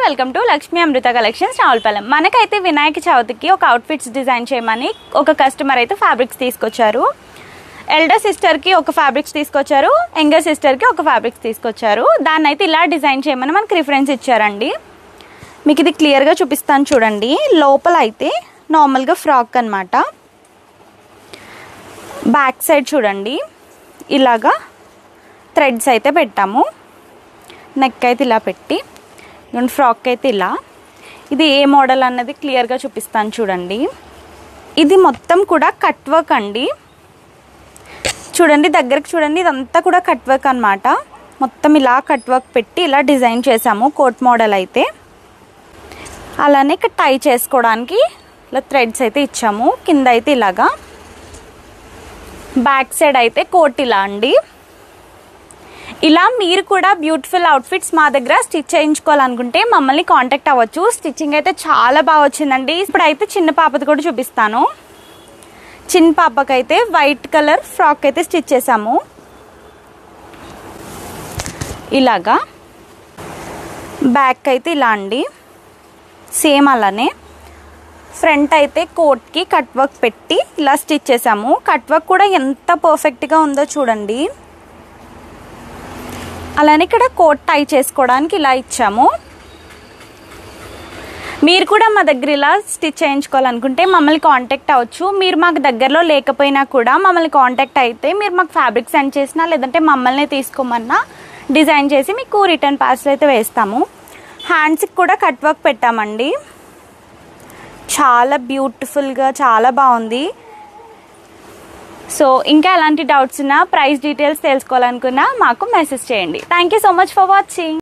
Welcome to Lakshmi Amrutha collections Ravulapalem. మనకైతే వినాయక చవితికి ఒక అవుట్ఫిట్స్ డిజైన్ చేయమని ఒక కస్టమర్ అయితే ఫ్యాబ్రిక్స్ తీసుకొచ్చారు. ఎల్డర్ సిస్టర్కి ఒక ఫ్యాబ్రిక్స్ తీసుకొచ్చారు, యంగర్ సిస్టర్కి ఒక ఫ్యాబ్రిక్స్ తీసుకొచ్చారు. దాన్ని అయితే ఇలా డిజైన్ చేయమని మనకు రిఫరెన్స్ ఇచ్చారండి. మీకు ఇది క్లియర్గా చూపిస్తాను చూడండి. లోపల అయితే నార్మల్గా ఫ్రాక్ అన్నమాట. బ్యాక్ సైడ్ చూడండి ఇలాగా థ్రెడ్స్ అయితే పెట్టాము. నెక్ అయితే ఇలా పెట్టి ఫ్రాక్ అయితే ఇలా. ఇది ఏ మోడల్ అన్నది క్లియర్గా చూపిస్తాను చూడండి. ఇది మొత్తం కూడా కట్ వర్క్ అండి. చూడండి దగ్గరికి చూడండి, ఇదంతా కూడా కట్ వర్క్ అనమాట. మొత్తం ఇలా కట్ వర్క్ పెట్టి ఇలా డిజైన్ చేసాము. కోట్ మోడల్ అయితే అలానే ఇక్కడ టై చేసుకోవడానికి ఇలా థ్రెడ్స్ అయితే ఇచ్చాము. కింద అయితే ఇలాగా. బ్యాక్ సైడ్ అయితే కోట్ ఇలా అండి. ఇలా మీరు కూడా బ్యూటిఫుల్ అవుట్ఫిట్స్ మా దగ్గర స్టిచ్ చేయించుకోవాలనుకుంటే మమ్మల్ని కాంటాక్ట్ అవ్వచ్చు. స్టిచ్చింగ్ అయితే చాలా బాగా వచ్చిందండి. ఇప్పుడైతే చిన్న పాపది కూడా చూపిస్తాను. చిన్న పాపకైతే వైట్ కలర్ ఫ్రాక్ అయితే స్టిచ్ చేసాము. ఇలాగా బ్యాక్ అయితే ఇలా అండి. సేమ్ అలానే ఫ్రంట్ అయితే కోట్కి కట్ వర్క్ పెట్టి ఇలా స్టిచ్ చేసాము. కట్ వర్క్ కూడా ఎంత పర్ఫెక్ట్గా ఉందో చూడండి. అలానే ఇక్కడ కోట్ టై చేసుకోవడానికి ఇలా ఇచ్చాము. మీరు కూడా మా దగ్గర ఇలా స్టిచ్ చేయించుకోవాలనుకుంటే మమ్మల్ని కాంటాక్ట్ అవ్వచ్చు. మీరు మాకు దగ్గరలో లేకపోయినా కూడా మమ్మల్ని కాంటాక్ట్ అయితే మీరు మాకు ఫ్యాబ్రిక్ సెండ్ చేసినా లేదంటే మమ్మల్ని తీసుకోమన్నా డిజైన్ చేసి మీకు రిటర్న్ పార్సల్ అయితే వేస్తాము. హ్యాండ్స్కి కూడా కట్ వర్క్ పెట్టామండి. చాలా బ్యూటిఫుల్గా చాలా బాగుంది. సో ఇంకా ఎలాంటి డౌట్స్ ఉన్నా, ప్రైస్ డీటెయిల్స్ తెలుసుకోవాలనుకున్నా మాకు మెసేజ్ చేయండి. Thank you so much for watching.